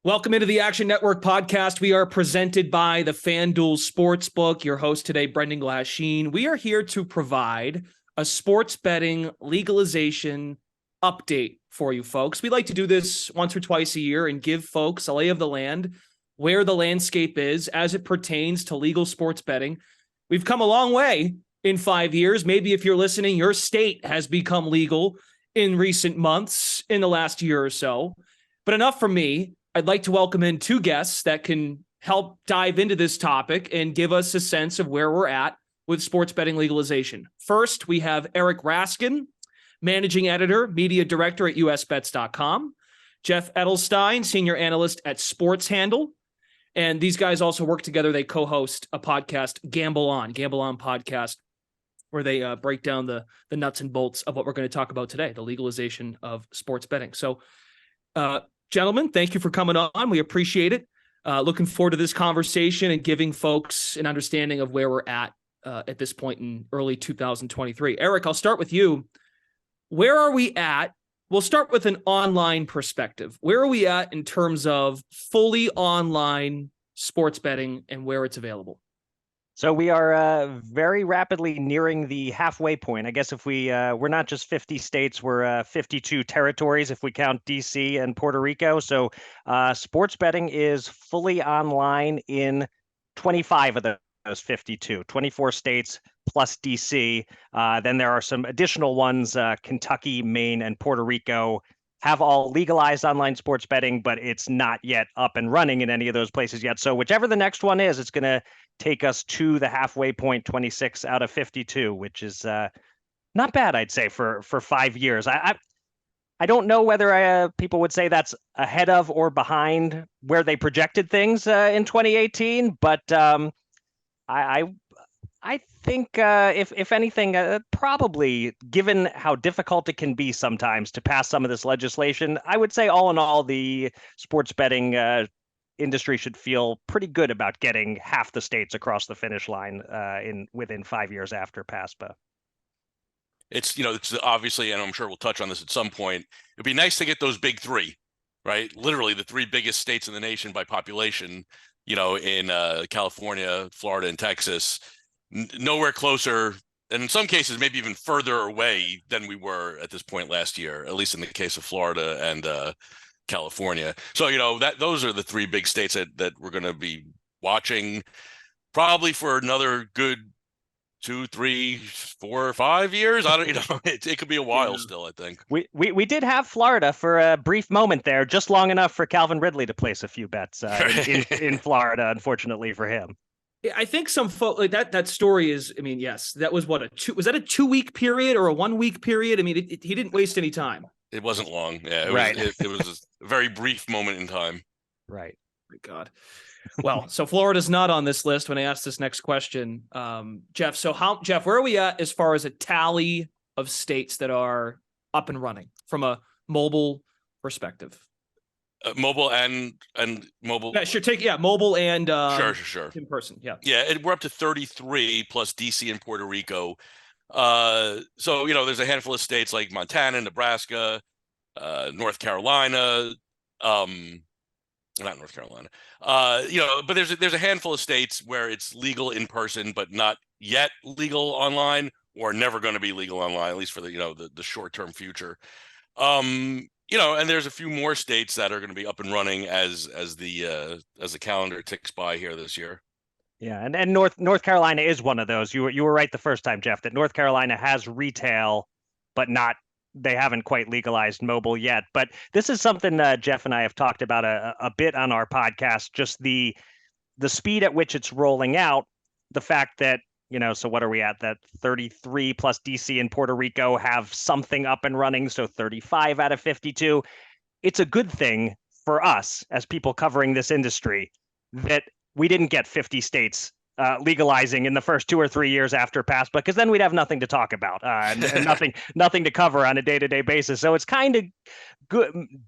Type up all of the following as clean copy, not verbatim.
Welcome into the Action Network podcast. We are presented by the FanDuel Sportsbook. Your host today, Brendan Glasheen. We are here to provide a sports betting legalization update for you folks. We like to do this once or twice a year and give folks a lay of the land, where the landscape is as it pertains to legal sports betting. We've come a long way in 5 years. Maybe if you're listening, your state has become legal in recent months, in the last year or so. But enough from me. I'd like to welcome in two guests that can help dive into this topic and give us a sense of where we're at with sports betting legalization. First, we have Eric Raskin, Managing Editor, Media Director at usbets.com, Jeff Edelstein, Senior Analyst at Sports Handle, and these guys also work together. They co-host a podcast, Gamble On podcast, where they break down the nuts and bolts of what we're going to talk about today, the legalization of sports betting. So, gentlemen, thank you for coming on. We appreciate it. Looking forward to this conversation and giving folks an understanding of where we're at this point in early 2023. Eric, I'll start with you. Where are we at? We'll start with an online perspective. Where are we at in terms of fully online sports betting and where it's available? So we are very rapidly nearing the halfway point. I guess if we're not just 50 states, we're 52 territories if we count DC and Puerto Rico. So sports betting is fully online in 25 of those 52, 24 states plus DC. Then there are some additional ones, Kentucky, Maine, and Puerto Rico have all legalized online sports betting, but it's not yet up and running in any of those places yet. So whichever the next one is, it's going to take us to the halfway point, 26 out of 52, which is not bad, I'd say, for 5 years. I don't know whether people would say that's ahead of or behind where they projected things in 2018, but I think if anything, probably given how difficult it can be sometimes to pass some of this legislation, I would say all in all, the sports betting industry should feel pretty good about getting half the states across the finish line within 5 years after PASPA. It's obviously, and I'm sure we'll touch on this at some point, it'd be nice to get those big three, right? Literally the three biggest states in the nation by population, in California, Florida, and Texas. Nowhere closer, and in some cases maybe even further away than we were at this point last year, at least in the case of Florida and California. So those are the three big states that we're going to be watching probably for another good 2, 3, 4, 5 years. I don't it could be a while still. I think we did have Florida for a brief moment there, just long enough for Calvin Ridley to place a few bets in Florida, unfortunately for him. I think some folks like that story is, yes, that was was that a 2-week period or a 1-week period? He didn't waste any time. It wasn't long. Yeah, right. It was a very brief moment in time. Right. My God. Well, so Florida's not on this list when I ask this next question. Jeff, Jeff, where are we at as far as a tally of states that are up and running from a mobile perspective? Mobile and mobile. Yeah, sure. Mobile and sure. In person. Yeah. Yeah, we're up to 33 plus DC and Puerto Rico. So there's a handful of states like Montana, Nebraska, North Carolina, not North Carolina. But there's a handful of states where it's legal in person, but not yet legal online, or never going to be legal online, at least for the short-term future. And there's a few more states that are going to be up and running as the calendar ticks by here this year. Yeah, and North Carolina is one of those. You were right the first time, Jeff, that North Carolina has retail, but they haven't quite legalized mobile yet. But this is something Jeff and I have talked about a bit on our podcast, just the speed at which it's rolling out, the fact that, so what are we at? That 33 plus DC and Puerto Rico have something up and running, so 35 out of 52. It's a good thing for us as people covering this industry that we didn't get 50 states legalizing in the first 2 or 3 years after PASPA, because then we'd have nothing to talk about and nothing to cover on a day-to-day basis. So it's kind of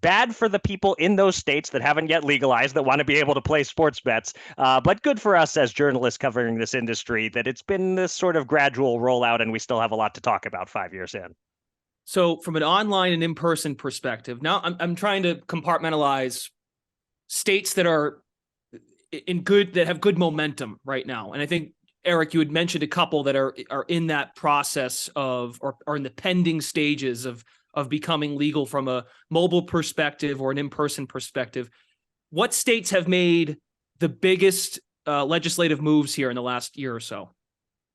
bad for the people in those states that haven't yet legalized, that want to be able to play sports bets, but good for us as journalists covering this industry that it's been this sort of gradual rollout, and we still have a lot to talk about 5 years in. So from an online and in-person perspective, now I'm trying to compartmentalize states that are that have good momentum right now. And I think, Eric, you had mentioned a couple that are in that process of, or are in the pending stages of becoming legal from a mobile perspective or an in-person perspective. What states have made the biggest legislative moves here in the last year or so?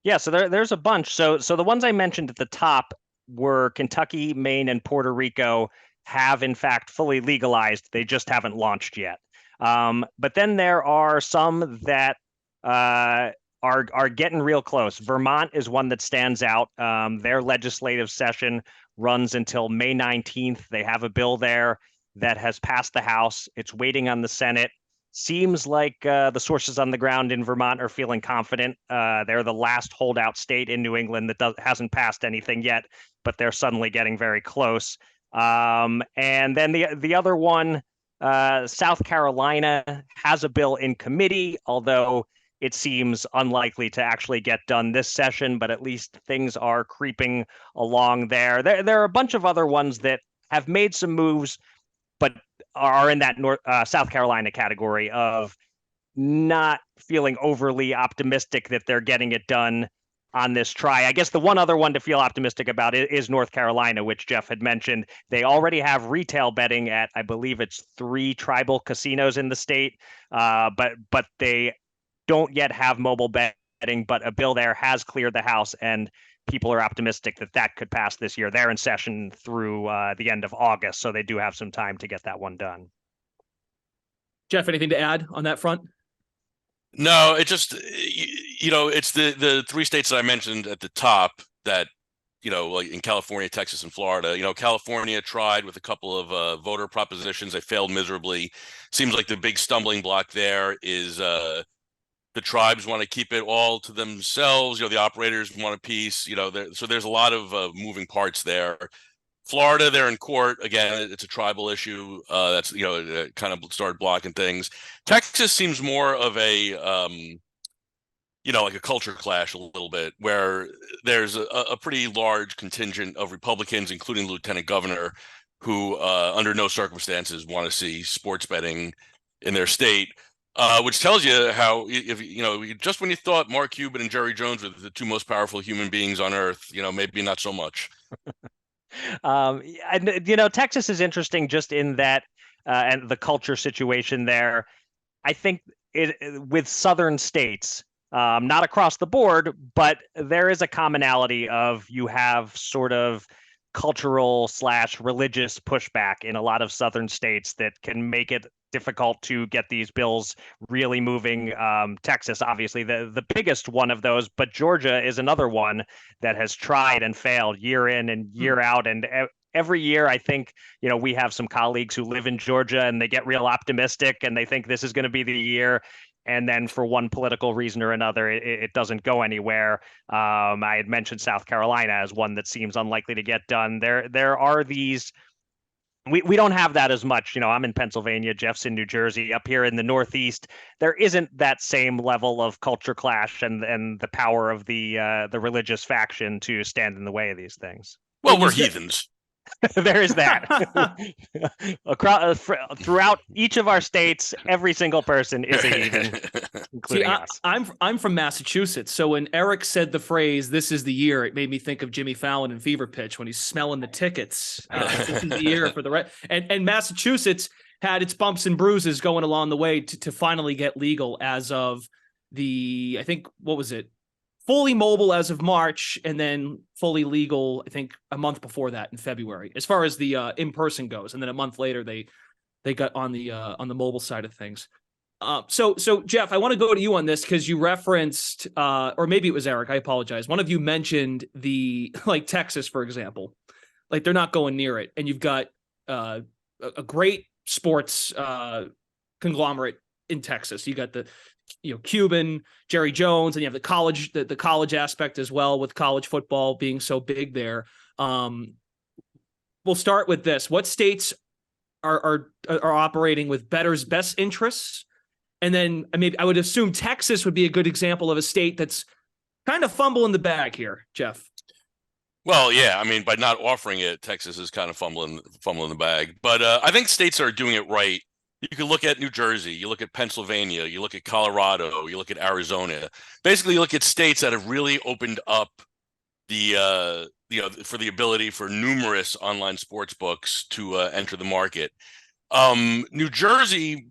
Yeah, so there's a bunch. So the ones I mentioned at the top were Kentucky, Maine, and Puerto Rico have in fact fully legalized. They just haven't launched yet. But then there are some that are getting real close. Vermont is one that stands out. Their legislative session runs until May 19th. They have a bill there that has passed the House. It's waiting on the Senate. Seems like the sources on the ground in Vermont are feeling confident. They're the last holdout state in New England that hasn't passed anything yet, but they're suddenly getting very close. And then the other one, South Carolina has a bill in committee, although it seems unlikely to actually get done this session, but at least things are creeping along there. There are a bunch of other ones that have made some moves, but are in that South Carolina category of not feeling overly optimistic that they're getting it done on this try. I guess the one other one to feel optimistic about is North Carolina, which Jeff had mentioned. They already have retail betting at, I believe it's 3 tribal casinos in the state, but they don't yet have mobile betting, but a bill there has cleared the House, and people are optimistic that that could pass this year. They're in session through the end of August, so they do have some time to get that one done. Jeff, anything to add on that front? No, it just, it's the 3 states that I mentioned at the top that, like in California, Texas, and Florida. California tried with a couple of voter propositions. They failed miserably. Seems like the big stumbling block there is the tribes want to keep it all to themselves. The operators want a piece. So there's a lot of moving parts there. Florida, they're in court again. It's a tribal issue. That's it kind of started blocking things. Texas seems more of a like a culture clash a little bit, where there's a pretty large contingent of Republicans, including the lieutenant governor, who under no circumstances want to see sports betting in their state. Which tells you how, if just when you thought Mark Cuban and Jerry Jones were the 2 most powerful human beings on earth, maybe not so much. And Texas is interesting just in that, and the culture situation there. I think with southern states, not across the board, but there is a commonality of you have sort of cultural/religious pushback in a lot of southern states that can make it difficult to get these bills really moving. Texas, obviously, the biggest one of those, but Georgia is another one that has tried and failed year in and year out. And every year, I think, we have some colleagues who live in Georgia and they get real optimistic and they think this is going to be the year. And then for one political reason or another, it doesn't go anywhere. I had mentioned South Carolina as one that seems unlikely to get done. There are these. We don't have that as much. I'm in Pennsylvania, Jeff's in New Jersey. Up here in the Northeast, there isn't that same level of culture clash and the power of the religious faction to stand in the way of these things. Well, we're heathens. There is that. Throughout each of our states, every single person is a heathen, including us. I'm from Massachusetts, so when Eric said the phrase "This is the year," it made me think of Jimmy Fallon in Fever Pitch when he's smelling the tickets. This is the year for the and Massachusetts had its bumps and bruises going along the way to finally get legal as of I think, what was it? Fully mobile as of March, and then fully legal, I think, a month before that in February, as far as the in-person goes. And then a month later, they got on the mobile side of things. So Jeff, I want to go to you on this because you referenced, or maybe it was Eric, I apologize. One of you mentioned like Texas, for example, like they're not going near it. And you've got a great sports conglomerate in Texas. You got the Cuban, Jerry Jones, and you have the college aspect as well, with college football being so big there. We'll start with this. What states are operating with Bettor's best interests? And then I would assume Texas would be a good example of a state that's kind of fumbling the bag here, Jeff. Well, yeah, by not offering it, Texas is kind of fumbling the bag. But I think states are doing it right You can look at New Jersey, you look at Pennsylvania, you look at Colorado, you look at Arizona. Basically, you look at states that have really opened up the for the ability for numerous online sports books to enter the market. New Jersey,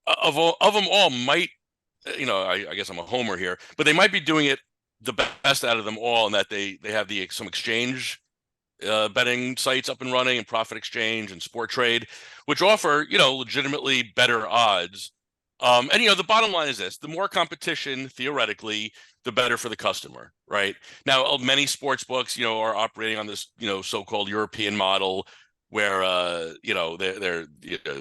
of them all, might, I guess I'm a homer here, but they might be doing it the best out of them all, in that they have some exchange betting sites up and running, and Profit Exchange and Sport Trade, which offer legitimately better odds. And the bottom line is this: the more competition, theoretically, the better for the customer, right? Now, many sports books, are operating on this, so-called European model, where they're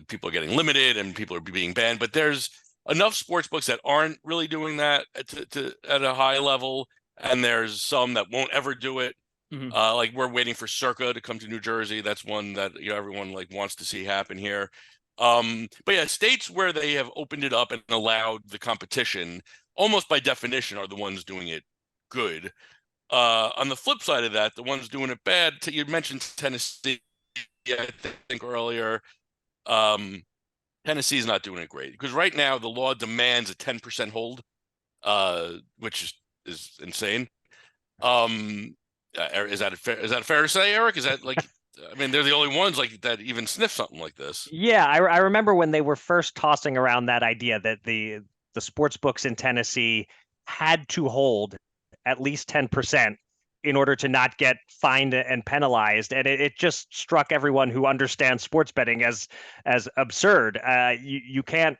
people are getting limited and people are being banned. But there's enough sports books that aren't really doing that at a high level, and there's some that won't ever do it. Mhm. Like, we're waiting for Circa to come to New Jersey. That's one that everyone wants to see happen here. But yeah, states where they have opened it up and allowed the competition, almost by definition, are the ones doing it good. On the flip side of that, the ones doing it bad, you mentioned Tennessee, I think earlier. Tennessee's not doing it great, because right now the law demands a 10% hold, which is insane. Is that fair to say, Eric? Is that they're the only ones that even sniff something like this. Yeah, I remember when they were first tossing around that idea that the sports books in Tennessee had to hold at least 10% in order to not get fined and penalized, and it just struck everyone who understands sports betting as absurd. You can't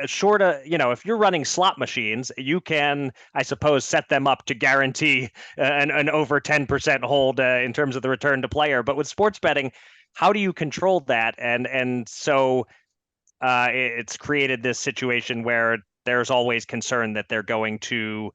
short of, if you're running slot machines, you can, I suppose, set them up to guarantee an over 10% hold in terms of the return to player. But with sports betting, how do you control that? And so it's created this situation where there's always concern that they're going to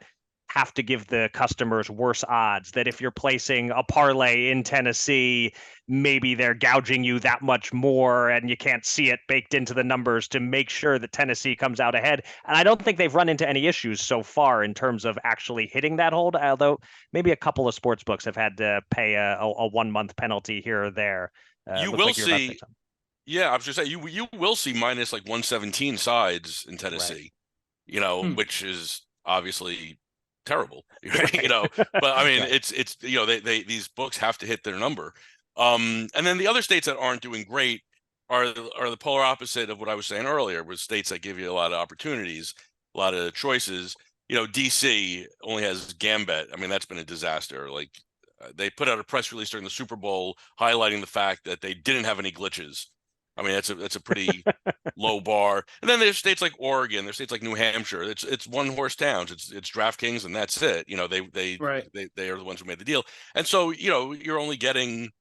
have to give the customers worse odds, that if you're placing a parlay in Tennessee, maybe they're gouging you that much more, and you can't see it baked into the numbers to make sure that Tennessee comes out ahead. And I don't think they've run into any issues so far in terms of actually hitting that hold, although maybe a couple of sports books have had to pay a 1 month penalty here or there. You will see. Yeah, I was just saying, you will see minus 117 sides in Tennessee, Right. Which is obviously terrible, but I mean, Right. it's they these books have to hit their number. And then the other states that aren't doing great are the polar opposite of what I was saying earlier, with states that give you a lot of opportunities, a lot of choices. DC only has Gambit. I mean, that's been a disaster. They put out a press release during the Super Bowl highlighting the fact that they didn't have any glitches. I mean, that's a pretty low bar. And then there's states like Oregon, there's states like New Hampshire. It's one horse towns. It's DraftKings, and that's it. They are the ones who made the deal. And so you're only getting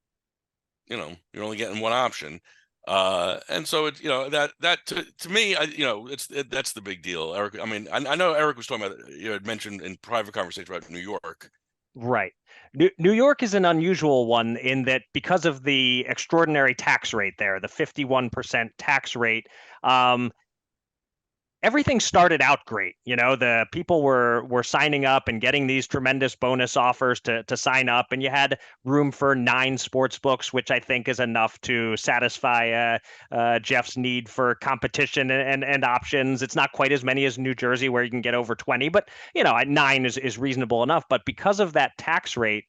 one option. And so it's that to me, that's the big deal, Eric. I mean, I know Eric was talking about, you had mentioned in private conversation about New York. Right. New York is an unusual one in that, because of the extraordinary tax rate there, the 51% tax rate, everything started out great. The people were signing up and getting these tremendous bonus offers to sign up, and you had room for 9 sports books, which I think is enough to satisfy Jeff's need for competition and options. It's not quite as many as New Jersey, where you can get over 20, but 9 is reasonable enough. But because of that tax rate,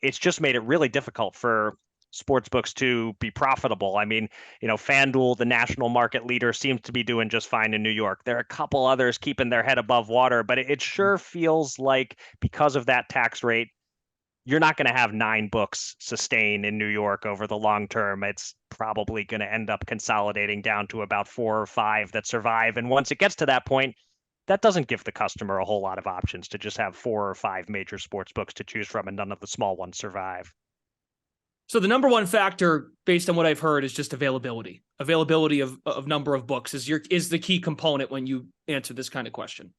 it's just made it really difficult for sports books to be profitable. I mean, FanDuel, the national market leader, seems to be doing just fine in New York. There are a couple others keeping their head above water, but it sure feels like, because of that tax rate, you're not going to have 9 books sustain in New York over the long term. It's probably going to end up consolidating down to about 4 or 5 that survive. And once it gets to that point, that doesn't give the customer a whole lot of options to just have 4 or 5 major sports books to choose from, and none of the small ones survive. So the number one factor, based on what I've heard, is just availability. Availability of number of books is the key component when you answer this kind of question.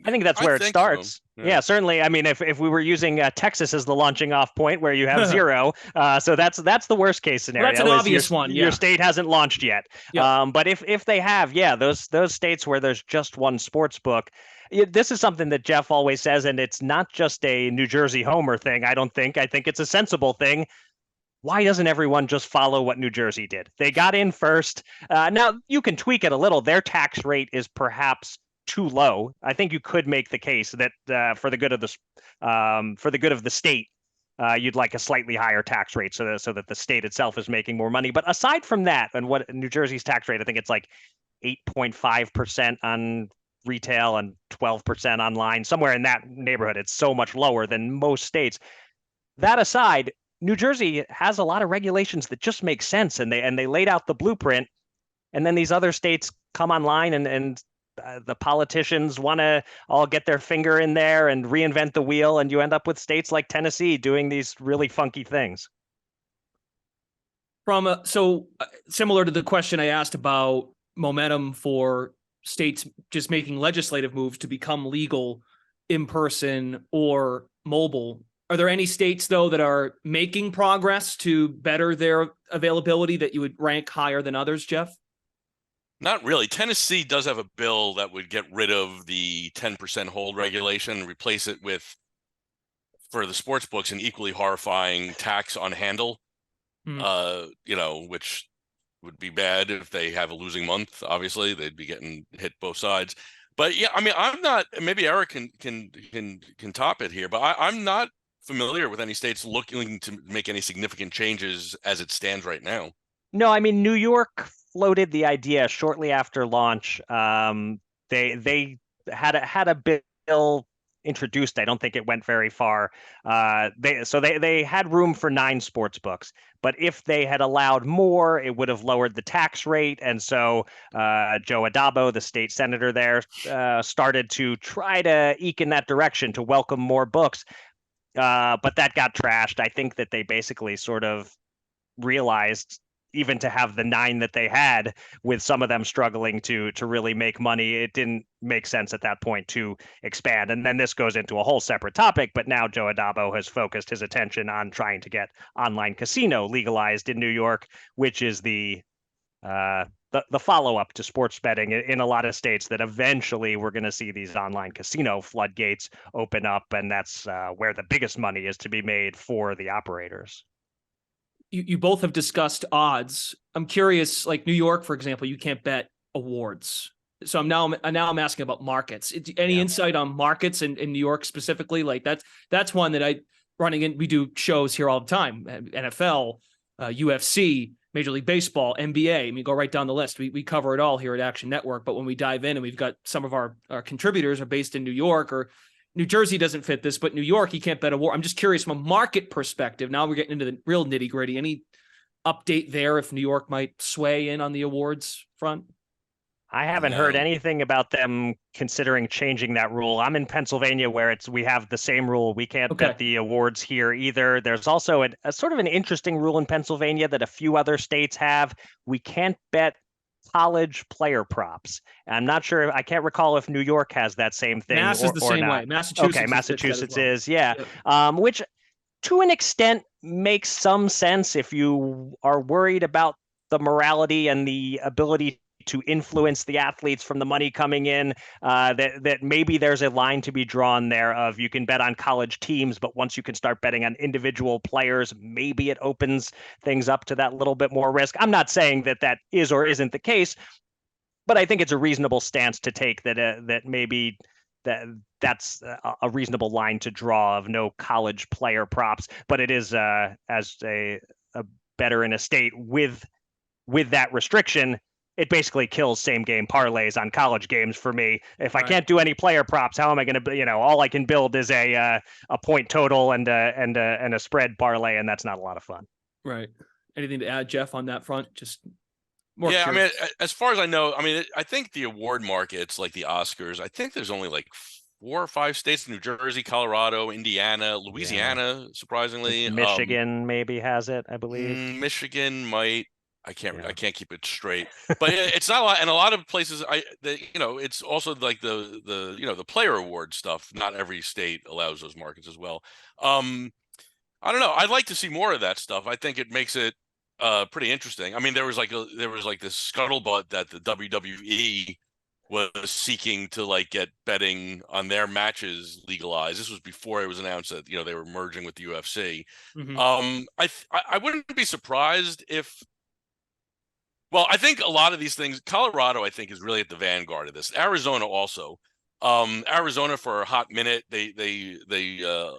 I think that's where it starts. So. Yeah, certainly. I mean, if we were using Texas as the launching off point, where you have 0, so that's the worst case scenario. Well, that's an obvious one. Yeah. Your state hasn't launched yet. Yep. But if they have, those states where there's just one sports book. This is something that Jeff always says, and it's not just a New Jersey homer thing. I don't think. I think it's a sensible thing. why doesn't everyone just follow what New Jersey did? They got in first. Now you can tweak it a little. Their tax rate is perhaps too low. I think you could make the case that for the good of the state, you'd like a slightly higher tax rate so that the state itself is making more money. But aside from that, and what New Jersey's tax rate, I think it's like 8.5% on retail and 12% online, somewhere in that neighborhood. It's so much lower than most states. That aside, New Jersey has a lot of regulations that just make sense, and they laid out the blueprint, and then these other states come online, and the politicians want to all get their finger in there and reinvent the wheel, and you end up with states like Tennessee doing these really funky things. Similar to the question I asked about momentum for states just making legislative moves to become legal in person or mobile. Are there any states, though, that are making progress to better their availability that you would rank higher than others, Jeff? Not really. Tennessee does have a bill that would get rid of the 10% hold regulation and replace it with, for the sports books, an equally horrifying tax on handle, which would be bad if they have a losing month. Obviously, they'd be getting hit both sides. But yeah, I mean, I'm not. Maybe Eric can top it here, but I'm not familiar with any states looking to make any significant changes as it stands right now. No, I mean, New York floated the idea shortly after launch. They had a bill introduced. I don't think it went very far. They had room for 9 sports books, but if they had allowed more, it would have lowered the tax rate. And so Joe Adabo, the state senator there, started to try to eke in that direction to welcome more books. But that got trashed. I think that they basically sort of realized, even to have the 9 that they had, with some of them struggling to really make money, it didn't make sense at that point to expand. And then this goes into a whole separate topic, but now Joe Adabo has focused his attention on trying to get online casino legalized in New York, which is the follow-up to sports betting in a lot of states, that eventually we're going to see these online casino floodgates open up, and that's where the biggest money is to be made for the operators. You both have discussed odds. I'm curious, like New York, for example, you can't bet awards. So I'm asking about markets. Any insight on markets in New York specifically? Like that's one that we do shows here all the time. NFL, UFC, Major League Baseball, NBA. I mean, go right down the list. We cover it all here at Action Network. But when we dive in, and we've got some of our contributors are based in New York, or New Jersey doesn't fit this, but New York, you can't bet award. I'm just curious from a market perspective. Now we're getting into the real nitty gritty. Any update there if New York might sway in on the awards front? I haven't heard anything about them considering changing that rule. I'm in Pennsylvania, where we have the same rule. We can't bet the awards here either. There's also a sort of an interesting rule in Pennsylvania that a few other states have. We can't bet college player props. And I'm not sure. I can't recall if New York has that same thing. Mass is the same way. Massachusetts. Okay, Massachusetts is, yeah. Which to an extent makes some sense if you are worried about the morality and the ability to influence the athletes from the money coming in, that maybe there's a line to be drawn there of, you can bet on college teams, but once you can start betting on individual players, maybe it opens things up to that little bit more risk. I'm not saying that is or isn't the case, but I think it's a reasonable stance to take, that maybe that's a reasonable line to draw, of no college player props. But it is as a bettor in a state with that restriction, it basically kills same game parlays on college games for me. If I can't do any player props, how am I going to, all I can build is a point total and a spread parlay, and that's not a lot of fun. Right. Anything to add, Jeff, on that front? Just more. Yeah, curious. I mean, as far as I know, I think the award markets, like the Oscars, I think there's only like 4 or 5 states: New Jersey, Colorado, Indiana, Louisiana, surprisingly. Michigan maybe has it, I believe. Michigan might. I can't keep it straight, but it's not a lot. And a lot of places, it's also like the player award stuff. Not every state allows those markets as well. I don't know. I'd like to see more of that stuff. I think it makes it pretty interesting. I mean, there was like this scuttlebutt that the WWE was seeking to like get betting on their matches legalized. This was before it was announced that they were merging with the UFC. Mhm. I wouldn't be surprised if. Well, I think a lot of these things, Colorado, I think, is really at the vanguard of this. Arizona also. Arizona for a hot minute, they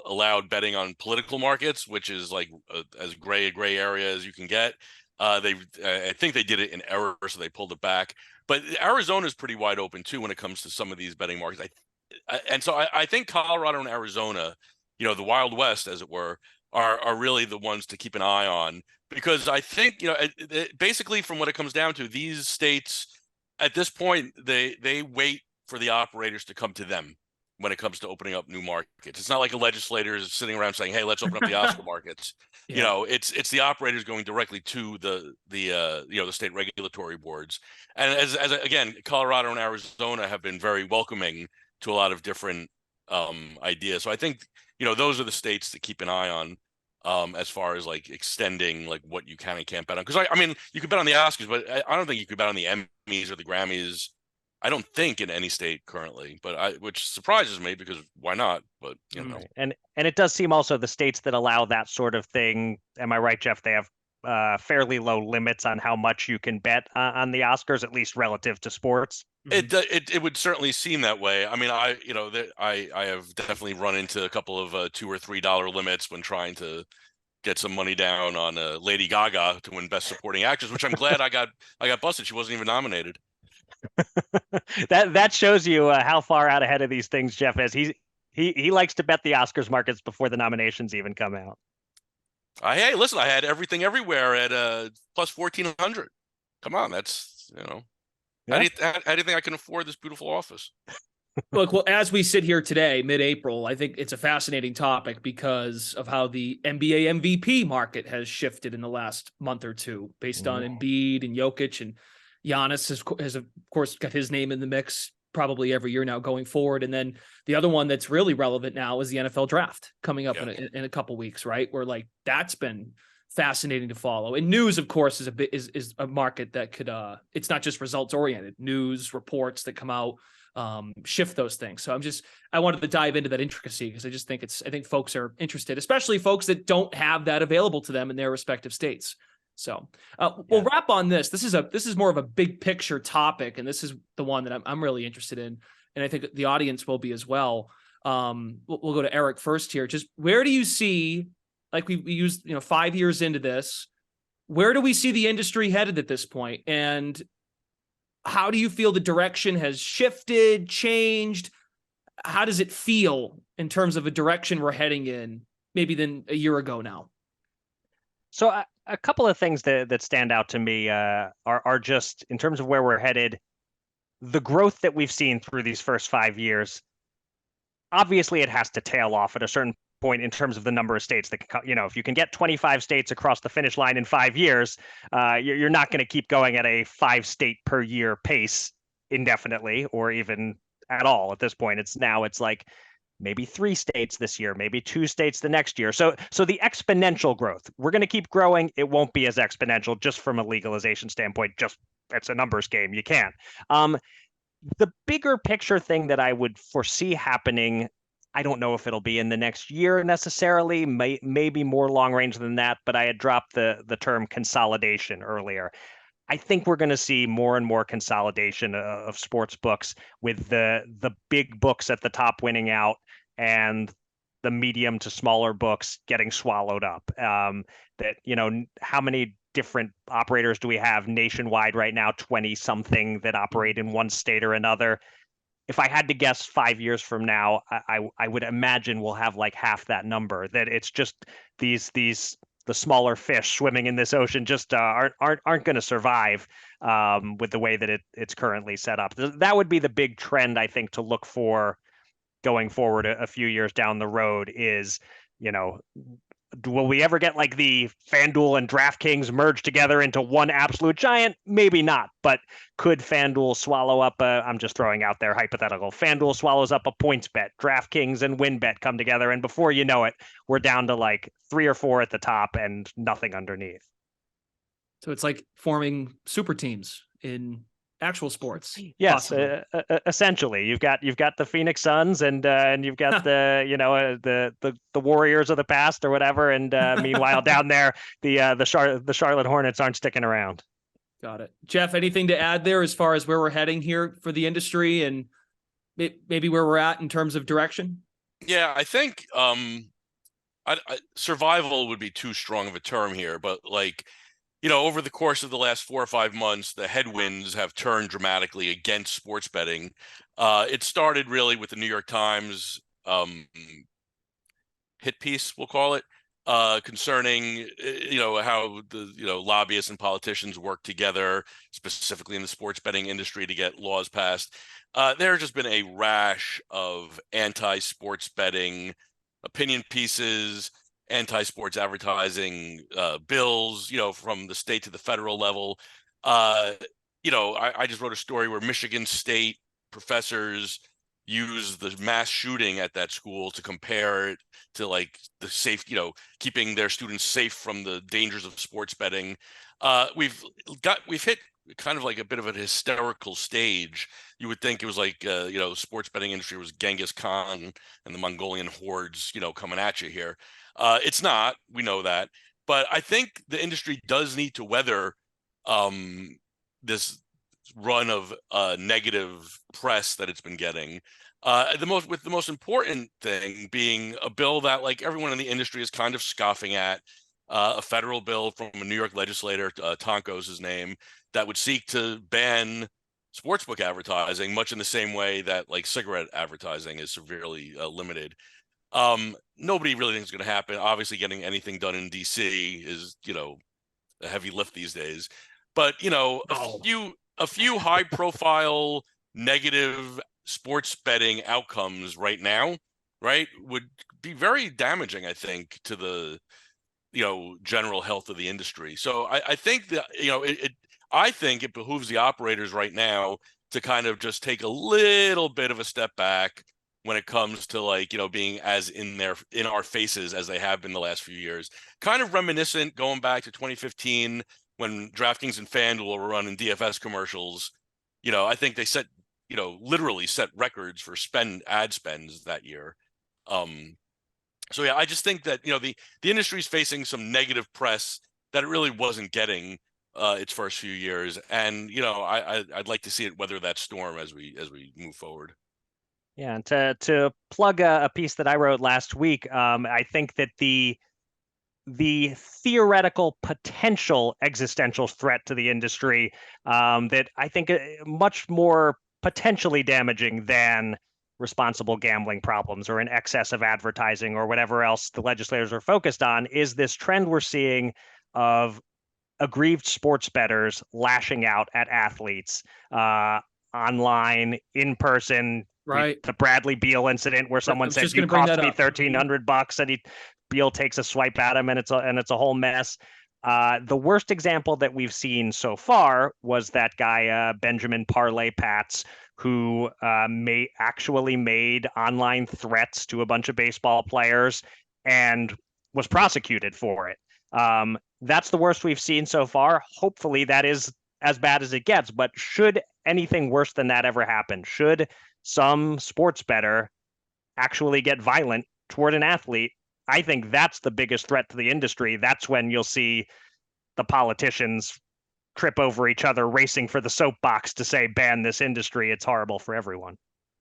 allowed betting on political markets, which is like as gray a gray area as you can get. I think they did it in error, so they pulled it back. But Arizona is pretty wide open too when it comes to some of these betting markets. And so I think Colorado and Arizona, the Wild West, as it were, are really the ones to keep an eye on, because I think basically from what it comes down to, these states at this point they wait for the operators to come to them when it comes to opening up new markets. It's not like a legislator is sitting around saying, "Hey, let's open up the Oscar markets." Yeah. It's the operators going directly to the state regulatory boards. And as again, Colorado and Arizona have been very welcoming to a lot of different ideas. So I think those are the states to keep an eye on as far as like extending like what you can and can't bet on. Because I mean, you could bet on the Oscars, but I don't think you could bet on the Emmys or the Grammys. I don't think in any state currently, which surprises me, because why not? But Right. And it does seem also the states that allow that sort of thing. Am I right, Jeff? They have fairly low limits on how much you can bet on the Oscars, at least relative to sports. It would certainly seem that way. I mean, I have definitely run into a couple of $2 or $3 limits when trying to get some money down on Lady Gaga to win Best Supporting Actress, which I'm glad I got busted. She wasn't even nominated. That shows you how far out ahead of these things Jeff is. He likes to bet the Oscars markets before the nominations even come out. Hey, listen, I had everything everywhere at plus 1,400. Come on, that's Yeah. How do you think I can afford this beautiful office? Look, well, as we sit here today, mid-April, I think it's a fascinating topic because of how the NBA MVP market has shifted in the last month or two, based on Embiid and Jokic, and Giannis has of course got his name in the mix probably every year now going forward. And then the other one that's really relevant now is the NFL draft coming up in a couple weeks, right? Where like that's been fascinating to follow. And news, of course, is a market that could it's not just results oriented. News reports that come out shift those things. So I wanted to dive into that intricacy because I just think I think folks are interested, especially folks that don't have that available to them in their respective states. So we'll wrap on this. This is more of a big picture topic, and this is the one that I'm really interested in, and I think the audience will be as well. We'll go to Eric first here. Just where do you see, like we used 5 years into this, where do we see the industry headed at this point, and how do you feel the direction has shifted, changed? How does it feel in terms of a direction we're heading in, maybe than a year ago now? So a couple of things that stand out to me are just in terms of where we're headed. The growth that we've seen through these first 5 years, obviously it has to tail off at a certain point in terms of the number of states that can, if you can get 25 states across the finish line in 5 years, you're not going to keep going at a 5-state per year pace indefinitely, or even at all. At this point, it's like maybe 3 states this year, maybe 2 states the next year. So the exponential growth, we're going to keep growing. It won't be as exponential just from a legalization standpoint. Just it's a numbers game. You can't. The bigger picture thing that I would foresee happening, I don't know if it'll be in the next year necessarily, maybe more long range than that, but I had dropped the term consolidation earlier. I think we're going to see more and more consolidation of sports books, with the big books at the top winning out and the medium to smaller books getting swallowed up. How many different operators do we have nationwide right now? 20 something that operate in one state or another. If I had to guess 5 years from now, I would imagine we'll have like half that number. That it's just the smaller fish swimming in this ocean just aren't going to survive with the way that it's currently set up. That would be the big trend, I think, to look for going forward a few years down the road is, will we ever get like the FanDuel and DraftKings merged together into one absolute giant? Maybe not, but could FanDuel swallow up I'm just throwing out there hypothetical. FanDuel swallows up a PointsBet, DraftKings and WinBet come together, and before you know it, we're down to like 3 or 4 at the top and nothing underneath. So it's like forming super teams in actual sports. Yes, essentially, you've got the Phoenix Suns and you've got the Warriors of the past or whatever, and meanwhile down there the Charlotte Hornets aren't sticking around. Got it. Jeff, anything to add there as far as where we're heading here for the industry and maybe where we're at in terms of direction? Yeah, I think survival would be too strong of a term here, but like, over the course of the last 4 or 5 months, the headwinds have turned dramatically against sports betting. It started really with the New York Times hit piece, we'll call it, concerning how the lobbyists and politicians work together, specifically in the sports betting industry, to get laws passed. There has just been a rash of anti-sports betting opinion pieces, anti-sports advertising bills, from the state to the federal level. I just wrote a story where Michigan State professors use the mass shooting at that school to compare it to like the safe, keeping their students safe from the dangers of sports betting. We've hit kind of like a bit of a hysterical stage. You would think it was like, sports betting industry was Genghis Khan and the Mongolian hordes, coming at you here. It's not, we know that, but I think the industry does need to weather this run of negative press that it's been getting. The most important thing being a bill that like everyone in the industry is kind of scoffing at, a federal bill from a New York legislator, Tonko's his name, that would seek to ban sportsbook advertising, much in the same way that like cigarette advertising is severely limited. Nobody really thinks it's going to happen. Obviously, getting anything done in DC is, a heavy lift these days. But a few high profile negative sports betting outcomes right now, right, would be very damaging, I think, to the general health of the industry. So I think that I think it behooves the operators right now to kind of just take a little bit of a step back when it comes to like, being as in our faces as they have been the last few years. Kind of reminiscent going back to 2015 when DraftKings and FanDuel were running DFS commercials. I think they literally set records for ad spends that year. So yeah, I just think that the industry is facing some negative press that it really wasn't getting its first few years, and I'd like to see it weather that storm as we move forward. Yeah, and to plug a piece that I wrote last week, I think that the theoretical potential existential threat to the industry, that I think much more potentially damaging than responsible gambling problems or an excess of advertising or whatever else the legislators are focused on, is this trend we're seeing of aggrieved sports bettors lashing out at athletes online, in person. Right. The Bradley Beal incident where someone said, "You cost me $1,300," and Beal takes a swipe at him, and it's a whole mess. The worst example that we've seen so far was that guy Benjamin Parlay Pats, who actually made online threats to a bunch of baseball players and was prosecuted for it. That's the worst we've seen so far. Hopefully that is as bad as it gets, but should anything worse than that ever happen, should some sports bettor actually get violent toward an athlete, I think that's the biggest threat to the industry. That's when you'll see the politicians trip over each other, racing for the soapbox to say, ban this industry. It's horrible for everyone.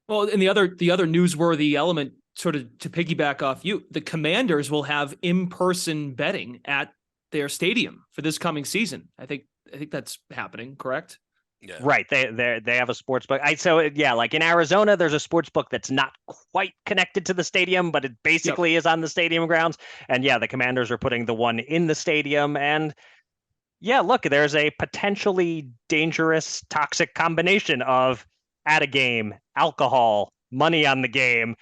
Well, and the other newsworthy element, sort of to piggyback off you, the Commanders will have in-person betting at their stadium for this coming season. I think that's happening, correct? Yeah. Right. They have a sports book. Like in Arizona, there's a sports book that's not quite connected to the stadium, but it basically is on the stadium grounds. And yeah, the Commanders are putting the one in the stadium. And yeah, look, there's a potentially dangerous, toxic combination of at a game, alcohol, money on the game.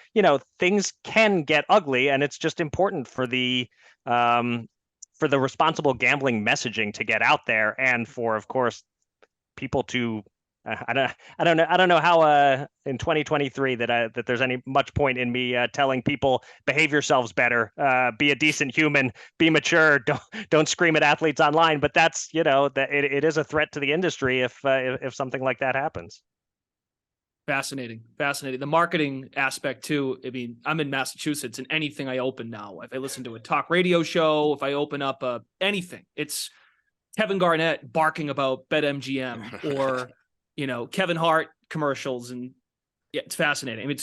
Things can get ugly, and it's just important for the responsible gambling messaging to get out there, and for, of course, people to I don't know how in 2023 that there's any much point in me telling people behave yourselves better, be a decent human, be mature, don't scream at athletes online. But that's, that it is a threat to the industry if something like that happens. Fascinating. The marketing aspect too. I mean, I'm in Massachusetts, and anything I open now, if I listen to a talk radio show, if I open up anything, it's Kevin Garnett barking about BetMGM or, Kevin Hart commercials. And yeah, it's fascinating. I mean,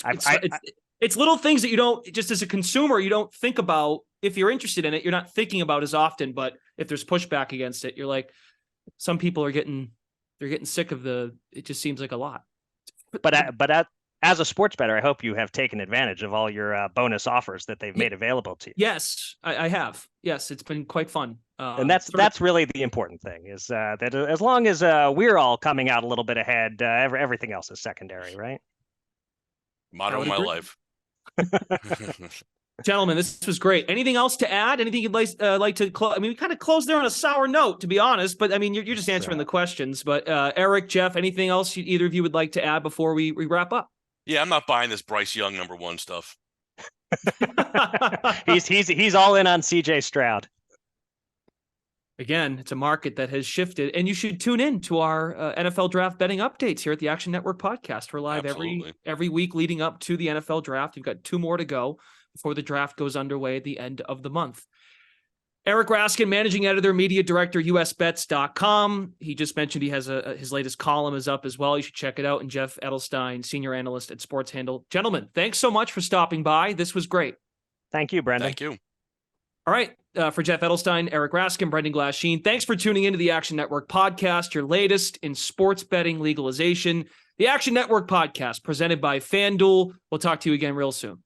it's little things that you don't, just as a consumer, you don't think about. If you're interested in it, you're not thinking about as often, but if there's pushback against it, you're like, some people are getting sick of it just seems like a lot. But as a sports bettor, I hope you have taken advantage of all your bonus offers that they've made available to you. Yes, I have. Yes, it's been quite fun. And that's really the important thing, is that as long as we're all coming out a little bit ahead, everything else is secondary, right? Motto of my life. Gentlemen, this was great. Anything else to add? Anything you'd like to close? I mean, we kind of closed there on a sour note, to be honest, but I mean, you're just answering the questions. But Eric, Jeff, anything else either of you would like to add before we wrap up? Yeah, I'm not buying this Bryce Young #1 stuff. He's all in on CJ Stroud. Again, it's a market that has shifted, and you should tune in to our NFL draft betting updates here at the Action Network podcast. We're live every week leading up to the NFL draft. We've got 2 more to go before the draft goes underway at the end of the month. Eric Raskin, managing editor, media director, usbets.com. He just mentioned he has his latest column is up as well. You should check it out. And Jeff Edelstein, senior analyst at Sports Handle. Gentlemen, thanks so much for stopping by. This was great. Thank you, Brendan. Thank you. All right. For Jeff Edelstein, Eric Raskin, Brendan Glasheen, thanks for tuning into the Action Network podcast, your latest in sports betting legalization. The Action Network podcast presented by FanDuel. We'll talk to you again real soon.